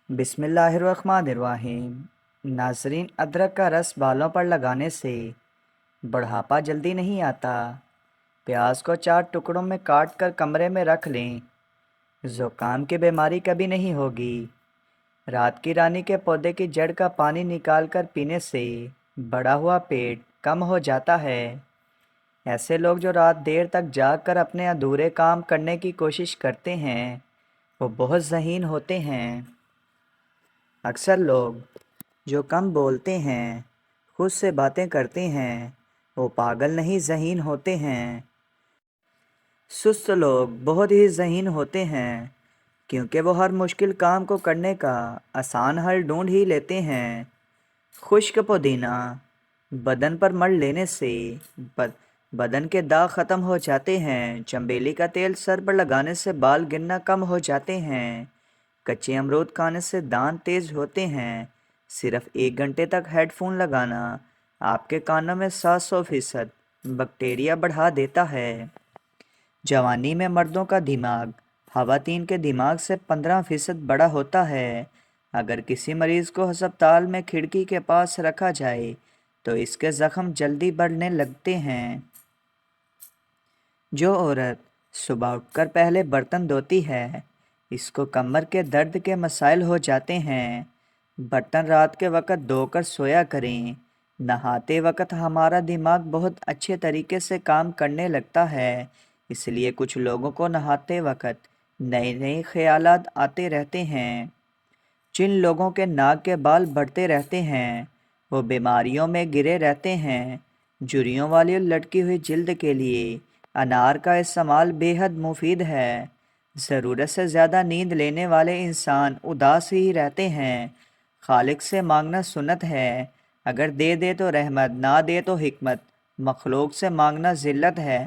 بسم اللہ الرحمن الرحیم۔ ناظرین، ادرک کا رس بالوں پر لگانے سے بڑھاپا جلدی نہیں آتا۔ پیاز کو 4 ٹکڑوں میں کاٹ کر کمرے میں رکھ لیں، زکام کی بیماری کبھی نہیں ہوگی۔ رات کی رانی کے پودے کی جڑ کا پانی نکال کر پینے سے بڑا ہوا پیٹ کم ہو جاتا ہے۔ ایسے لوگ جو رات دیر تک جاگ کر اپنے ادھورے کام کرنے کی کوشش کرتے ہیں وہ بہت ذہین ہوتے ہیں۔ اکثر لوگ جو کم بولتے ہیں، خود سے باتیں کرتے ہیں، وہ پاگل نہیں ذہین ہوتے ہیں۔ سست لوگ بہت ہی ذہین ہوتے ہیں کیونکہ وہ ہر مشکل کام کو کرنے کا آسان حل ڈھونڈ ہی لیتے ہیں۔ خشک پودینہ بدن پر مل لینے سے بدن کے داغ ختم ہو جاتے ہیں۔ چنبیلی کا تیل سر پر لگانے سے بال گرنا کم ہو جاتے ہیں۔ کچے امرود کھانے سے دانت تیز ہوتے ہیں۔ صرف 1 گھنٹے تک ہیڈ فون لگانا آپ کے کانوں میں 700% بیکٹیریا بڑھا دیتا ہے۔ جوانی میں مردوں کا دماغ خواتین کے دماغ سے 15% بڑا ہوتا ہے۔ اگر کسی مریض کو ہسپتال میں کھڑکی کے پاس رکھا جائے تو اس کے زخم جلدی بڑھنے لگتے ہیں۔ جو عورت صبح اٹھ کر پہلے برتن دھوتی ہے اس کو کمر کے درد کے مسائل ہو جاتے ہیں۔ برتن رات کے وقت دھو کر سویا کریں۔ نہاتے وقت ہمارا دماغ بہت اچھے طریقے سے کام کرنے لگتا ہے، اس لیے کچھ لوگوں کو نہاتے وقت نئے نئے خیالات آتے رہتے ہیں۔ جن لوگوں کے ناک کے بال بڑھتے رہتے ہیں وہ بیماریوں میں گرے رہتے ہیں۔ جھریوں والی اور لٹکی ہوئی جلد کے لیے انار کا استعمال بے حد مفید ہے۔ ضرورت سے زیادہ نیند لینے والے انسان اداس ہی رہتے ہیں۔ خالق سے مانگنا سنت ہے، اگر دے دے تو رحمت، نہ دے تو حکمت۔ مخلوق سے مانگنا ذلت ہے،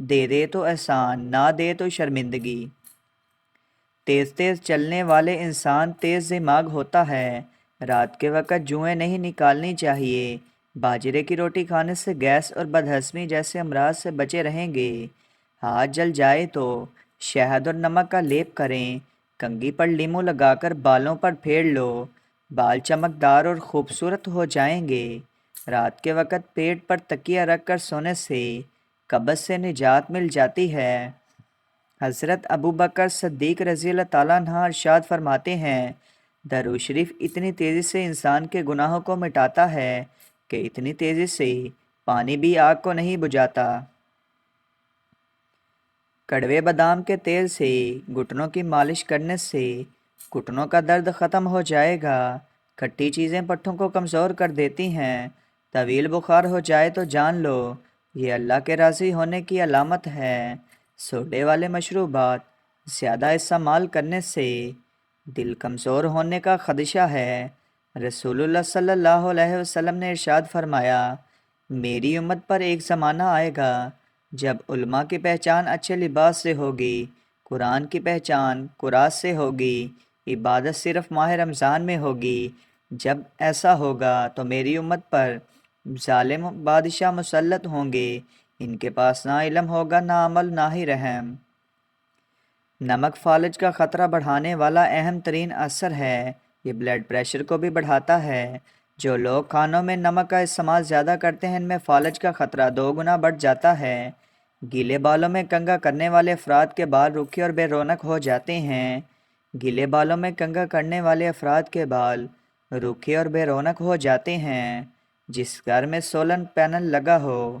دے دے تو احسان، نہ دے تو شرمندگی۔ تیز تیز چلنے والے انسان تیز دماغ ہوتا ہے۔ رات کے وقت جوئیں نہیں نکالنی چاہیے۔ باجرے کی روٹی کھانے سے گیس اور بدہضمی جیسے امراض سے بچے رہیں گے۔ ہاتھ جل جائے تو شہد اور نمک کا لیپ کریں۔ کنگھی پر لیموں لگا کر بالوں پر پھیر لو، بال چمکدار اور خوبصورت ہو جائیں گے۔ رات کے وقت پیٹ پر تکیہ رکھ کر سونے سے قبض سے نجات مل جاتی ہے۔ حضرت ابوبکر صدیق رضی اللہ تعالیٰ عنہ ارشاد فرماتے ہیں، درود شریف اتنی تیزی سے انسان کے گناہوں کو مٹاتا ہے کہ اتنی تیزی سے پانی بھی آگ کو نہیں بجھاتا۔ کڑوے بادام کے تیل سے گھٹنوں کی مالش کرنے سے گھٹنوں کا درد ختم ہو جائے گا۔ کھٹی چیزیں پٹھوں کو کمزور کر دیتی ہیں۔ طویل بخار ہو جائے تو جان لو یہ اللہ کے راضی ہونے کی علامت ہے۔ سوڈے والے مشروبات زیادہ استعمال کرنے سے دل کمزور ہونے کا خدشہ ہے۔ رسول اللہ صلی اللہ علیہ وسلم نے ارشاد فرمایا، میری امت پر ایک زمانہ آئے گا جب علماء کی پہچان اچھے لباس سے ہوگی، قرآن کی پہچان قرآن سے ہوگی، عبادت صرف ماہ رمضان میں ہوگی۔ جب ایسا ہوگا تو میری امت پر ظالم بادشاہ مسلط ہوں گے، ان کے پاس نہ علم ہوگا، نہ عمل، نہ ہی رحم۔ نمک فالج کا خطرہ بڑھانے والا اہم ترین عنصر ہے، یہ بلڈ پریشر کو بھی بڑھاتا ہے۔ جو لوگ کھانوں میں نمک کا استعمال زیادہ کرتے ہیں ان میں فالج کا خطرہ 2 گنا بڑھ جاتا ہے۔ گیلے بالوں میں کنگھا کرنے والے افراد کے بال روکھے اور بے رونق ہو جاتے ہیں۔ گیلے بالوں میں کنگھا کرنے والے افراد کے بال روکھے اور بے رونق ہو جاتے ہیں۔ جس گھر میں سولر پینل لگا ہو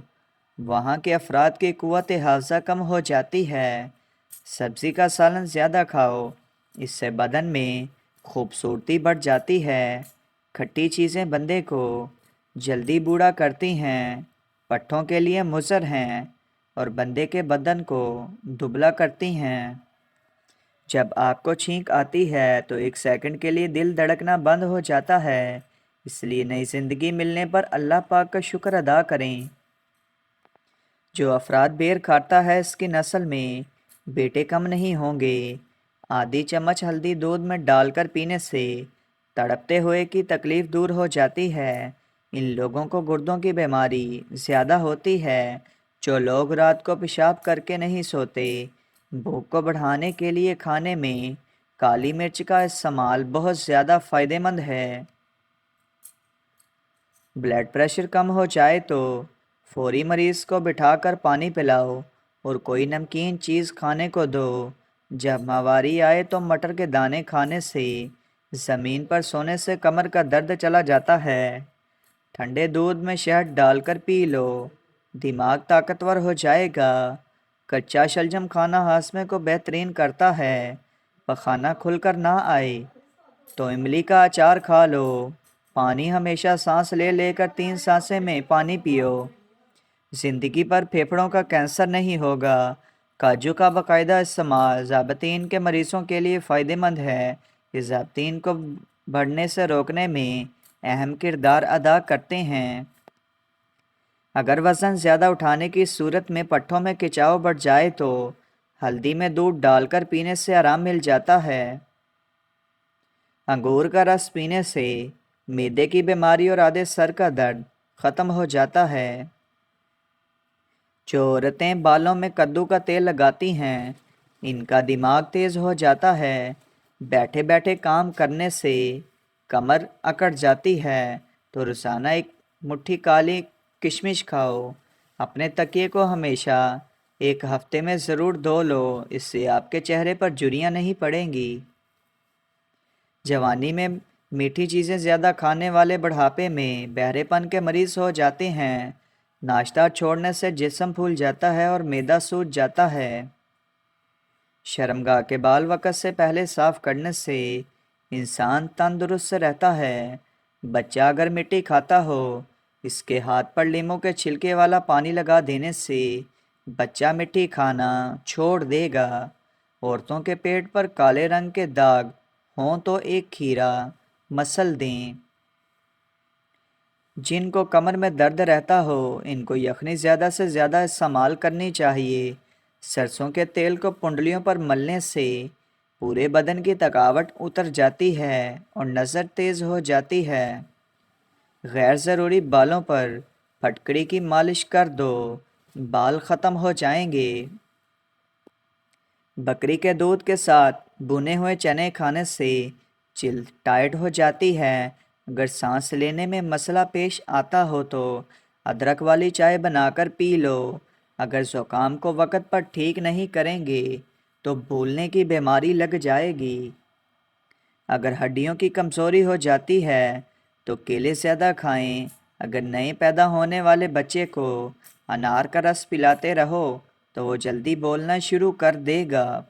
وہاں کے افراد کی قوت حافظہ کم ہو جاتی ہے۔ سبزی کا سالن زیادہ کھاؤ، اس سے بدن میں خوبصورتی بڑھ جاتی ہے۔ کھٹی چیزیں بندے کو جلدی بوڑھا کرتی ہیں، پٹھوں کے لیے مضر ہیں اور بندے کے بدن کو دبلا کرتی ہیں۔ جب آپ کو چھینک آتی ہے تو 1 سیکنڈ کے لیے دل دھڑکنا بند ہو جاتا ہے، اس لیے نئی زندگی ملنے پر اللہ پاک کا شکر ادا کریں۔ جو افراد بیر کھاتا ہے اس کی نسل میں بیٹے کم نہیں ہوں گے۔ آدھی چمچ ہلدی دودھ میں ڈال کر پینے سے تڑپتے ہوئے کی تکلیف دور ہو جاتی ہے۔ ان لوگوں کو گردوں کی بیماری زیادہ ہوتی ہے۔ جو لوگ رات کو پیشاب کر کے نہیں سوتے، بھوک کو بڑھانے کے لیے کھانے میں کالی مرچ کا استعمال بہت زیادہ فائدہ مند ہے۔ بلڈ پریشر کم ہو جائے تو فوری مریض کو بٹھا کر پانی پلاؤ اور کوئی نمکین چیز کھانے کو دو۔ جب ماہواری آئے تو مٹر کے دانے کھانے سے زمین پر سونے سے کمر کا درد چلا جاتا ہے۔ ٹھنڈے دودھ میں شہد ڈال کر پی لو، دماغ طاقتور ہو جائے گا۔ کچا شلجم کھانا ہاضمے کو بہترین کرتا ہے۔ پخانہ کھل کر نہ آئے تو املی کا اچار کھا لو۔ پانی ہمیشہ سانس لے لے کر 3 سانسیں میں پانی پیو۔ زندگی پر پھیپھڑوں کا کینسر نہیں ہوگا۔ کاجو کا باقاعدہ استعمال ذیابطین کے مریضوں کے لیے فائدہ مند ہے۔ یہ ذیابطین کو بڑھنے سے روکنے میں اہم کردار ادا کرتے ہیں۔ اگر وزن زیادہ اٹھانے کی صورت میں پٹھوں میں کھچاؤ بڑھ جائے تو ہلدی میں دودھ ڈال کر پینے سے آرام مل جاتا ہے۔ انگور کا رس پینے سے معدے کی بیماری اور آدھے سر کا درد ختم ہو جاتا ہے۔ جو عورتیں بالوں میں کدو کا تیل لگاتی ہیں ان کا دماغ تیز ہو جاتا ہے۔ بیٹھے بیٹھے کام کرنے سے کمر اکڑ جاتی ہے تو روزانہ ایک مٹھی کالی کشمش کھاؤ۔ اپنے تکیے کو ہمیشہ ایک ہفتے میں ضرور دھو لو، اس سے آپ کے چہرے پر جھریاں نہیں پڑیں گی۔ جوانی میں میٹھی چیزیں زیادہ کھانے والے بڑھاپے میں بہرے پن کے مریض ہو جاتے ہیں۔ ناشتہ چھوڑنے سے جسم پھول جاتا ہے اور معدہ سوج جاتا ہے۔ شرمگاہ کے بال وقت سے پہلے صاف کرنے سے انسان تندرست رہتا ہے۔ بچہ اگر مٹی کھاتا ہو، اس کے ہاتھ پر لیموں کے چھلکے والا پانی لگا دینے سے بچہ مٹی کھانا چھوڑ دے گا۔ عورتوں کے پیٹ پر کالے رنگ کے داغ ہوں تو ایک کھیرا مسل دیں۔ جن کو کمر میں درد رہتا ہو ان کو یخنی زیادہ سے زیادہ استعمال کرنی چاہیے۔ سرسوں کے تیل کو پنڈلیوں پر ملنے سے پورے بدن کی تھکاوٹ اتر جاتی ہے اور نظر تیز ہو جاتی ہے۔ غیر ضروری بالوں پر پھٹکڑی کی مالش کر دو، بال ختم ہو جائیں گے۔ بکری کے دودھ کے ساتھ بھنے ہوئے چنے کھانے سے جلد ٹائٹ ہو جاتی ہے۔ اگر سانس لینے میں مسئلہ پیش آتا ہو تو ادرک والی چائے بنا کر پی لو۔ اگر زکام کو وقت پر ٹھیک نہیں کریں گے تو بھولنے کی بیماری لگ جائے گی۔ اگر ہڈیوں کی کمزوری ہو جاتی ہے تو کیلے زیادہ کھائیں۔ اگر نئے پیدا ہونے والے بچے کو انار کا رس پلاتے رہو تو وہ جلدی بولنا شروع کر دے گا۔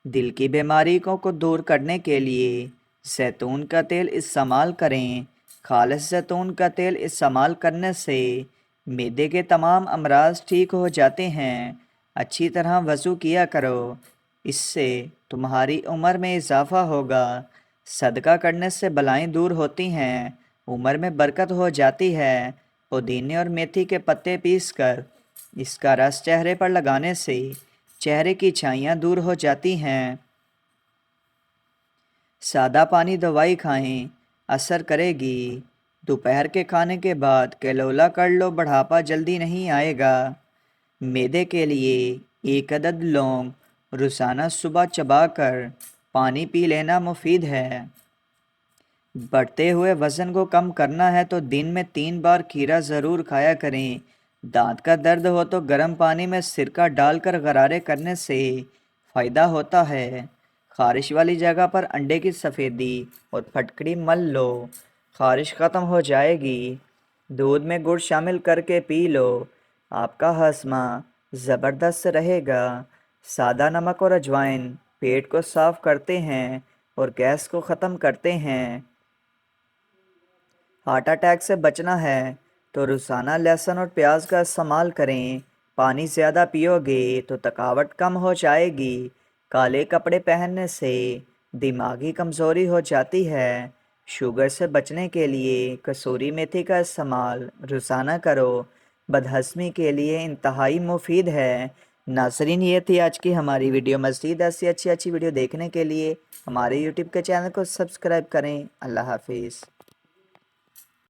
دل کی بیماریوں کو دور کرنے کے لیے زیتون کا تیل استعمال کریں۔ خالص زیتون کا تیل استعمال کرنے سے معدے کے تمام امراض ٹھیک ہو جاتے ہیں۔ اچھی طرح وضو کیا کرو، اس سے تمہاری عمر میں اضافہ ہوگا۔ صدقہ کرنے سے بلائیں دور ہوتی ہیں، عمر میں برکت ہو جاتی ہے۔ پودینے اور میتھی کے پتے پیس کر اس کا رس چہرے پر لگانے سے چہرے کی چھائیاں دور ہو جاتی ہیں۔ سادہ پانی دوائی کھائیں، اثر کرے گی۔ دوپہر کے کھانے کے بعد کیلولا کر لو، بڑھاپا جلدی نہیں آئے گا۔ معدے کے لیے 1 عدد لونگ روزانہ صبح چبا کر پانی پی لینا مفید ہے۔ بڑھتے ہوئے وزن کو کم کرنا ہے تو دن میں 3 بار کھیرا ضرور کھایا کریں۔ دانت کا درد ہو تو گرم پانی میں سرکہ ڈال کر غرارے کرنے سے فائدہ ہوتا ہے۔ خارش والی جگہ پر انڈے کی سفیدی اور پھٹکڑی مل لو، خارش ختم ہو جائے گی۔ دودھ میں گڑ شامل کر کے پی لو، آپ کا ہاضمہ زبردست رہے گا۔ سادہ نمک اور اجوائن پیٹ کو صاف کرتے ہیں اور گیس کو ختم کرتے ہیں۔ ہارٹ اٹیک سے بچنا ہے تو روزانہ لہسن اور پیاز کا استعمال کریں۔ پانی زیادہ پیو گے تو تھکاوٹ کم ہو جائے گی۔ کالے کپڑے پہننے سے دماغی کمزوری ہو جاتی ہے۔ شوگر سے بچنے کے لیے کسوری میتھی کا استعمال روزانہ کرو، بدہضمی کے لیے انتہائی مفید ہے۔ ناظرین، یہ تھی آج کی ہماری ویڈیو۔ مزید ایسی اچھی ویڈیو دیکھنے کے لیے ہمارے یوٹیوب کے چینل کو سبسکرائب کریں۔ اللہ حافظ۔